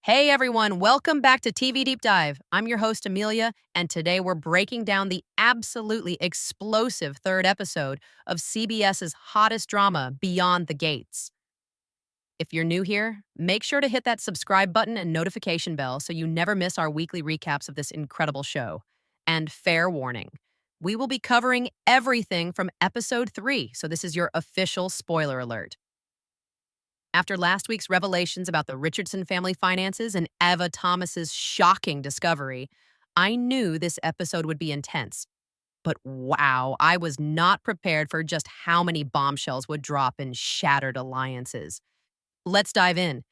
Hey everyone, welcome back to TV Deep Dive. I'm your host, Amelia, and today we're breaking down the absolutely explosive third episode of CBS's hottest drama, Beyond the Gates. If you're new here, make sure to hit that subscribe button and notification bell so you never miss our weekly recaps of this incredible show. And fair warning, we will be covering everything from episode 3, so this is your official spoiler alert. After last week's revelations about the Richardson family finances and Eva Thomas's shocking discovery, I knew this episode would be intense. But wow, I was not prepared for just how many bombshells would drop in Shattered Alliances. Let's dive in.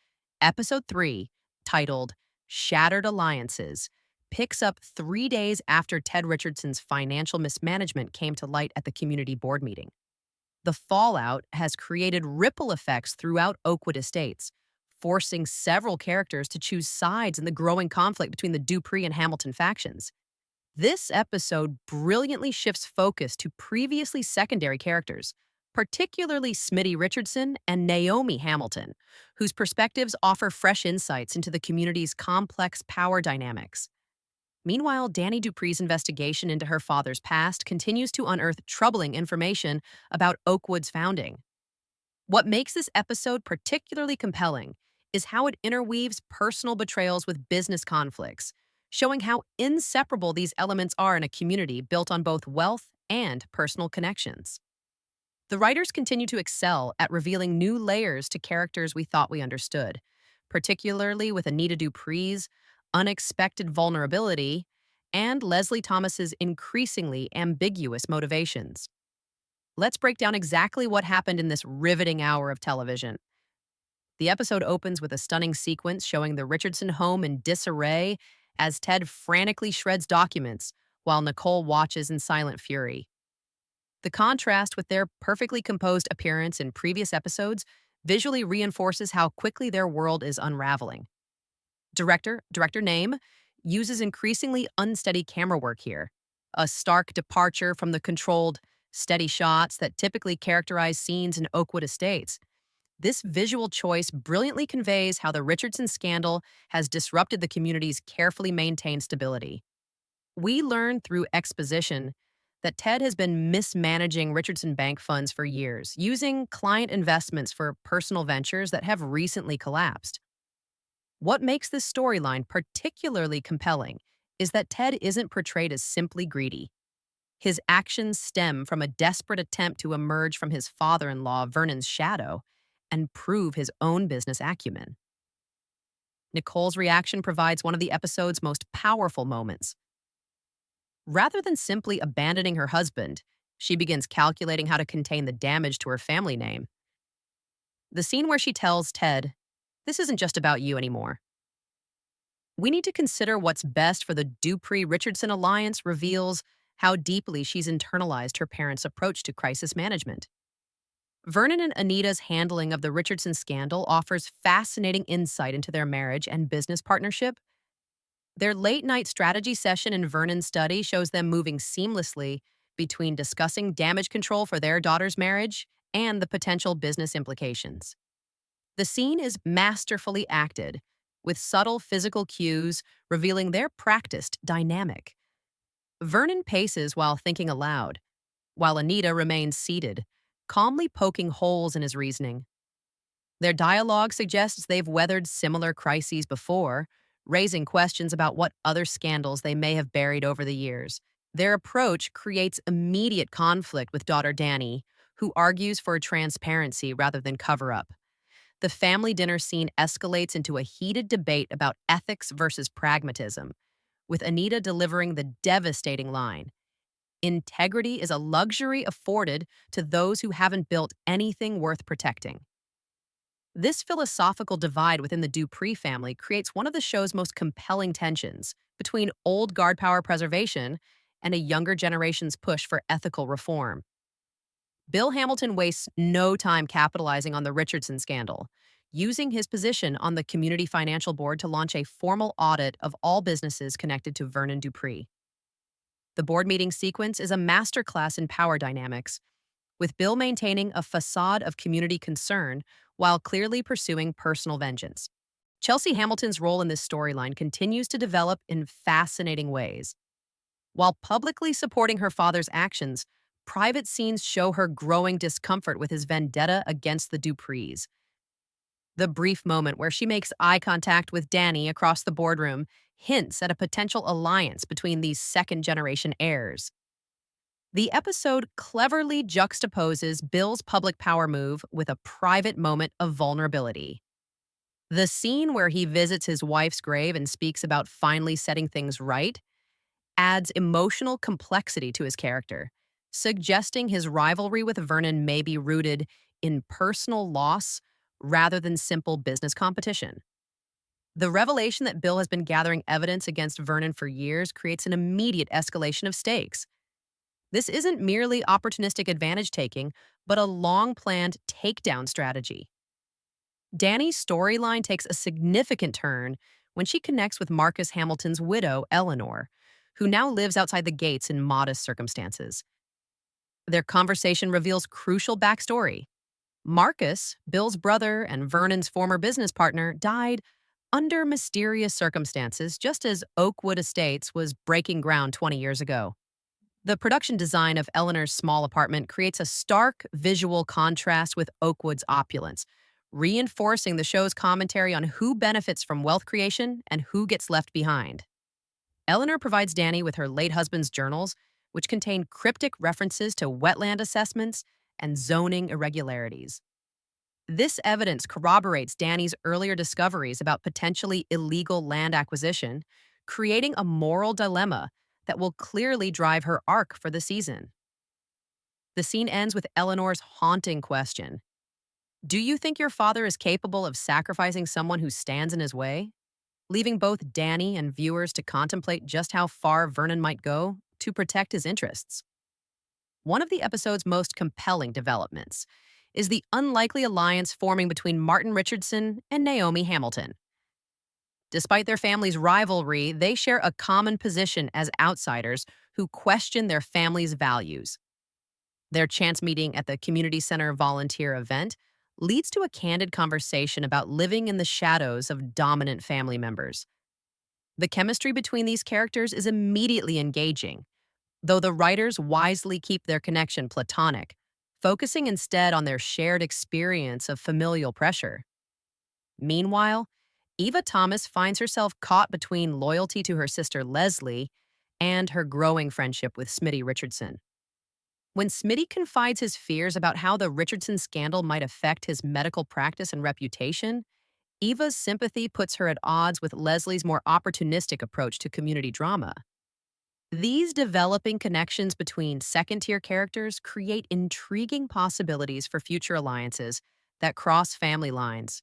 Episode 3, titled Shattered Alliances, picks up 3 days after Ted Richardson's financial mismanagement came to light at the community board meeting. The fallout has created ripple effects throughout Oakwood Estates, forcing several characters to choose sides in the growing conflict between the Dupree and Hamilton factions. This episode brilliantly shifts focus to previously secondary characters, particularly Smitty Richardson and Naomi Hamilton, whose perspectives offer fresh insights into the community's complex power dynamics. Meanwhile, Dani Dupree's investigation into her father's past continues to unearth troubling information about Oakwood's founding. What makes this episode particularly compelling is how it interweaves personal betrayals with business conflicts, showing how inseparable these elements are in a community built on both wealth and personal connections. The writers continue to excel at revealing new layers to characters we thought we understood, particularly with Anita Dupree's unexpected vulnerability and Leslie Thomas's increasingly ambiguous motivations. Let's break down exactly what happened in this riveting hour of television. The episode opens with a stunning sequence showing the Richardson home in disarray as Ted frantically shreds documents while Nicole watches in silent fury. The contrast with their perfectly composed appearance in previous episodes visually reinforces how quickly their world is unraveling. Director Name, uses increasingly unsteady camera work here, a stark departure from the controlled, steady shots that typically characterize scenes in Oakwood Estates. This visual choice brilliantly conveys how the Richardson scandal has disrupted the community's carefully maintained stability. We learn through exposition that Ted has been mismanaging Richardson bank funds for years, using client investments for personal ventures that have recently collapsed. What makes this storyline particularly compelling is that Ted isn't portrayed as simply greedy. His actions stem from a desperate attempt to emerge from his father-in-law, Vernon's shadow, and prove his own business acumen. Nicole's reaction provides one of the episode's most powerful moments. Rather than simply abandoning her husband, she begins calculating how to contain the damage to her family name. The scene where she tells Ted, "This isn't just about you anymore. We need to consider what's best for the Dupree-Richardson alliance," reveals how deeply she's internalized her parents' approach to crisis management. Vernon and Anita's handling of the Richardson scandal offers fascinating insight into their marriage and business partnership. Their late-night strategy session in Vernon's study shows them moving seamlessly between discussing damage control for their daughter's marriage and the potential business implications. The scene is masterfully acted, with subtle physical cues revealing their practiced dynamic. Vernon paces while thinking aloud, while Anita remains seated, calmly poking holes in his reasoning. Their dialogue suggests they've weathered similar crises before, raising questions about what other scandals they may have buried over the years. Their approach creates immediate conflict with daughter Dani, who argues for transparency rather than cover-up. The family dinner scene escalates into a heated debate about ethics versus pragmatism, with Anita delivering the devastating line, "Integrity is a luxury afforded to those who haven't built anything worth protecting." This philosophical divide within the Dupree family creates one of the show's most compelling tensions between old guard power preservation and a younger generation's push for ethical reform. Bill Hamilton wastes no time capitalizing on the Richardson scandal, using his position on the Community Financial Board to launch a formal audit of all businesses connected to Vernon Dupree. The board meeting sequence is a masterclass in power dynamics, with Bill maintaining a facade of community concern while clearly pursuing personal vengeance. Chelsea Hamilton's role in this storyline continues to develop in fascinating ways. While publicly supporting her father's actions, private scenes show her growing discomfort with his vendetta against the Duprees. The brief moment where she makes eye contact with Dani across the boardroom hints at a potential alliance between these second generation heirs. The episode cleverly juxtaposes Bill's public power move with a private moment of vulnerability. The scene where he visits his wife's grave and speaks about finally setting things right adds emotional complexity to his character, suggesting his rivalry with Vernon may be rooted in personal loss rather than simple business competition. The revelation that Bill has been gathering evidence against Vernon for years creates an immediate escalation of stakes. This isn't merely opportunistic advantage taking, but a long planned takedown strategy. Dani's storyline takes a significant turn when she connects with Marcus Hamilton's widow, Eleanor, who now lives outside the gates in modest circumstances. Their conversation reveals crucial backstory. Marcus, Bill's brother and Vernon's former business partner, died under mysterious circumstances just as Oakwood Estates was breaking ground 20 years ago. The production design of Eleanor's small apartment creates a stark visual contrast with Oakwood's opulence, reinforcing the show's commentary on who benefits from wealth creation and who gets left behind. Eleanor provides Dani with her late husband's journals, which contain cryptic references to wetland assessments and zoning irregularities. This evidence corroborates Dani's earlier discoveries about potentially illegal land acquisition, creating a moral dilemma that will clearly drive her arc for the season. The scene ends with Eleanor's haunting question: do you think your father is capable of sacrificing someone who stands in his way? Leaving both Dani and viewers to contemplate just how far Vernon might go to protect his interests. One of the episode's most compelling developments is the unlikely alliance forming between Martin Richardson and Naomi Hamilton. Despite their family's rivalry, they share a common position as outsiders who question their family's values. Their chance meeting at the community center volunteer event leads to a candid conversation about living in the shadows of dominant family members. The chemistry between these characters is immediately engaging, though the writers wisely keep their connection platonic, focusing instead on their shared experience of familial pressure. Meanwhile, Eva Thomas finds herself caught between loyalty to her sister Leslie and her growing friendship with Smitty Richardson. When Smitty confides his fears about how the Richardson scandal might affect his medical practice and reputation, Eva's sympathy puts her at odds with Leslie's more opportunistic approach to community drama. These developing connections between second-tier characters create intriguing possibilities for future alliances that cross family lines,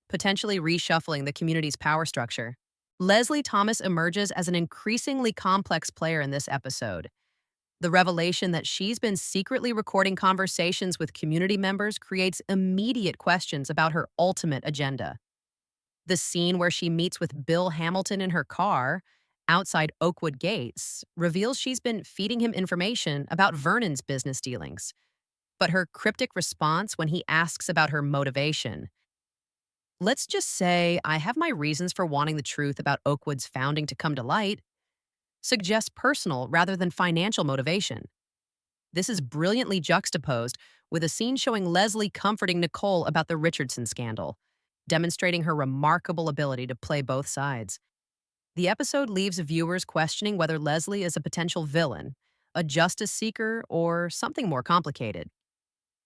potentially reshuffling the community's power structure. Leslie Thomas emerges as an increasingly complex player in this episode. The revelation that she's been secretly recording conversations with community members creates immediate questions about her ultimate agenda. The scene where she meets with Bill Hamilton in her car outside Oakwood Gates reveals she's been feeding him information about Vernon's business dealings. But her cryptic response when he asks about her motivation, "Let's just say I have my reasons for wanting the truth about Oakwood's founding to come to light," suggests personal rather than financial motivation. This is brilliantly juxtaposed with a scene showing Leslie comforting Nicole about the Richardson scandal, demonstrating her remarkable ability to play both sides. The episode leaves viewers questioning whether Leslie is a potential villain, a justice seeker, or something more complicated.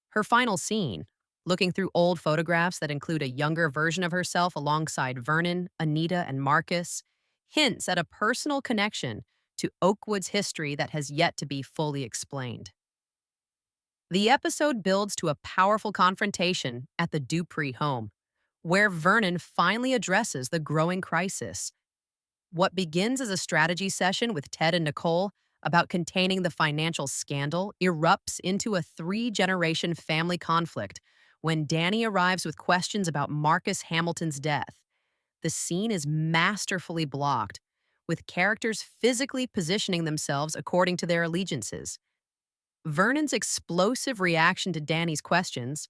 Her final scene, looking through old photographs that include a younger version of herself alongside Vernon, Anita, and Marcus, hints at a personal connection to Oakwood's history that has yet to be fully explained. The episode builds to a powerful confrontation at the Dupree home, where Vernon finally addresses the growing crisis. What begins as a strategy session with Ted and Nicole about containing the financial scandal erupts into a three-generation family conflict when Dani arrives with questions about Marcus Hamilton's death. The scene is masterfully blocked, with characters physically positioning themselves according to their allegiances. Vernon's explosive reaction to Dani's questions,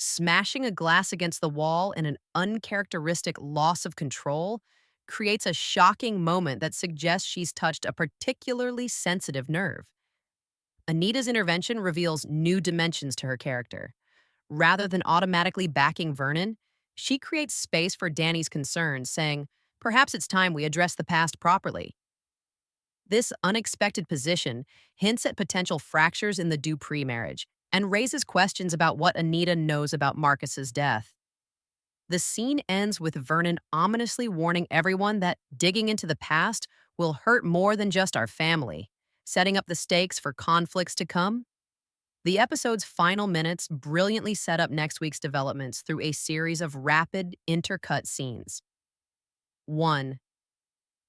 Smashing a glass against the wall in an uncharacteristic loss of control creates a shocking moment that suggests she's touched a particularly sensitive nerve. Anita's intervention reveals new dimensions to her character. Rather than automatically backing Vernon, she creates space for Danny's concerns, saying, perhaps it's time we address the past properly. This unexpected position hints at potential fractures in the Dupree marriage and raises questions about what Anita knows about Marcus's death. The scene ends with Vernon ominously warning everyone that digging into the past will hurt more than just our family, setting up the stakes for conflicts to come. The episode's final minutes brilliantly set up next week's developments through a series of rapid, intercut scenes. 1.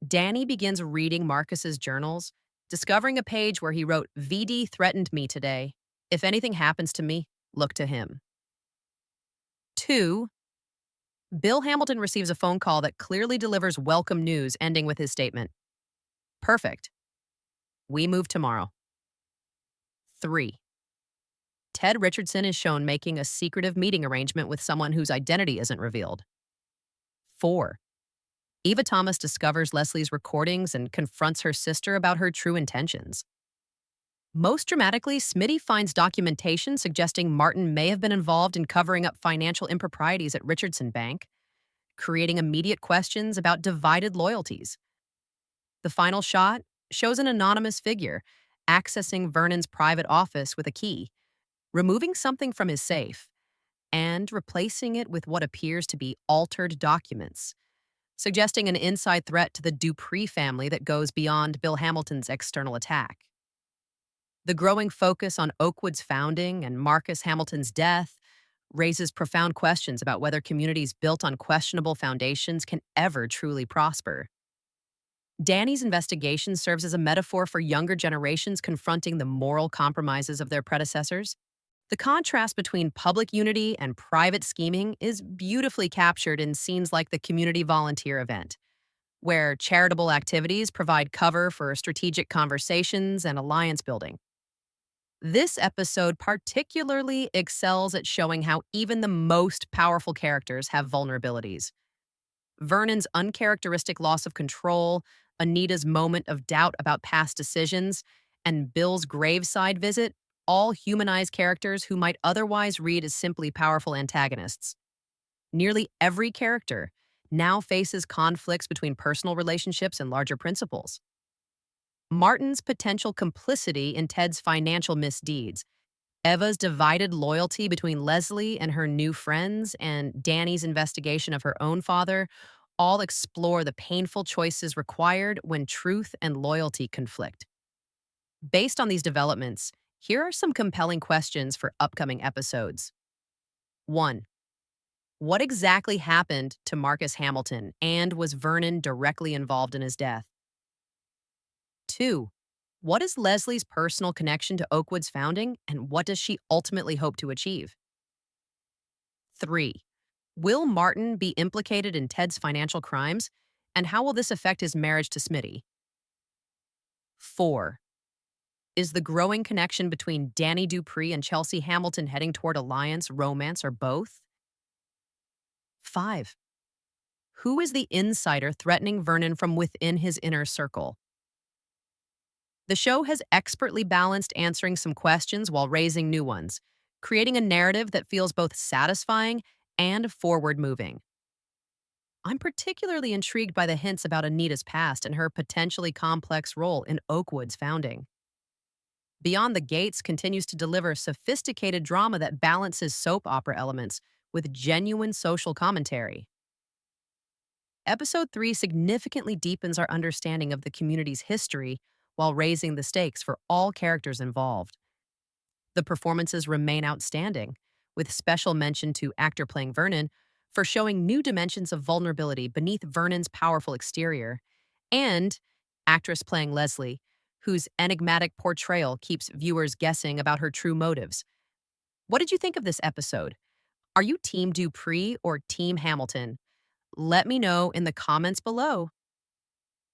Danny begins reading Marcus's journals, discovering a page where he wrote, VD threatened me today. If anything happens to me, look to him. 2. Bill Hamilton receives a phone call that clearly delivers welcome news, ending with his statement, perfect. We move tomorrow. 3. Ted Richardson is shown making a secretive meeting arrangement with someone whose identity isn't revealed. 4. Eva Thomas discovers Leslie's recordings and confronts her sister about her true intentions. Most dramatically, Smitty finds documentation suggesting Martin may have been involved in covering up financial improprieties at Richardson Bank, creating immediate questions about divided loyalties. The final shot shows an anonymous figure accessing Vernon's private office with a key, removing something from his safe, and replacing it with what appears to be altered documents, suggesting an inside threat to the Dupree family that goes beyond Bill Hamilton's external attack. The growing focus on Oakwood's founding and Marcus Hamilton's death raises profound questions about whether communities built on questionable foundations can ever truly prosper. Danny's investigation serves as a metaphor for younger generations confronting the moral compromises of their predecessors. The contrast between public unity and private scheming is beautifully captured in scenes like the community volunteer event, where charitable activities provide cover for strategic conversations and alliance building. This episode particularly excels at showing how even the most powerful characters have vulnerabilities. Vernon's uncharacteristic loss of control, Anita's moment of doubt about past decisions, and Bill's graveside visit all humanize characters who might otherwise read as simply powerful antagonists. Nearly every character now faces conflicts between personal relationships and larger principles. Martin's potential complicity in Ted's financial misdeeds, Eva's divided loyalty between Leslie and her new friends, and Danny's investigation of her own father all explore the painful choices required when truth and loyalty conflict. Based on these developments, here are some compelling questions for upcoming episodes. 1. What exactly happened to Marcus Hamilton, and was Vernon directly involved in his death? 2. What is Leslie's personal connection to Oakwood's founding, and what does she ultimately hope to achieve? 3. Will Martin be implicated in Ted's financial crimes, and how will this affect his marriage to Smitty? 4. Is the growing connection between Danny Dupree and Chelsea Hamilton heading toward alliance, romance, or both? 5. Who is the insider threatening Vernon from within his inner circle? The show has expertly balanced answering some questions while raising new ones, creating a narrative that feels both satisfying and forward-moving. I'm particularly intrigued by the hints about Anita's past and her potentially complex role in Oakwood's founding. Beyond the Gates continues to deliver sophisticated drama that balances soap opera elements with genuine social commentary. Episode 3 significantly deepens our understanding of the community's history while raising the stakes for all characters involved. The performances remain outstanding, with special mention to actor playing Vernon for showing new dimensions of vulnerability beneath Vernon's powerful exterior, and actress playing Leslie, whose enigmatic portrayal keeps viewers guessing about her true motives. What did you think of this episode? Are you Team Dupree or Team Hamilton? Let me know in the comments below.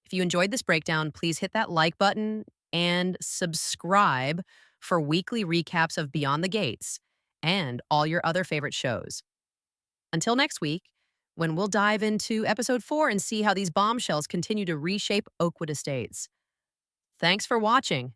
If you enjoyed this breakdown, please hit that like button and subscribe for weekly recaps of Beyond the Gates. and all your other favorite shows. Until next week, when we'll dive into episode 4 and see how these bombshells continue to reshape Oakwood Estates. Thanks for watching.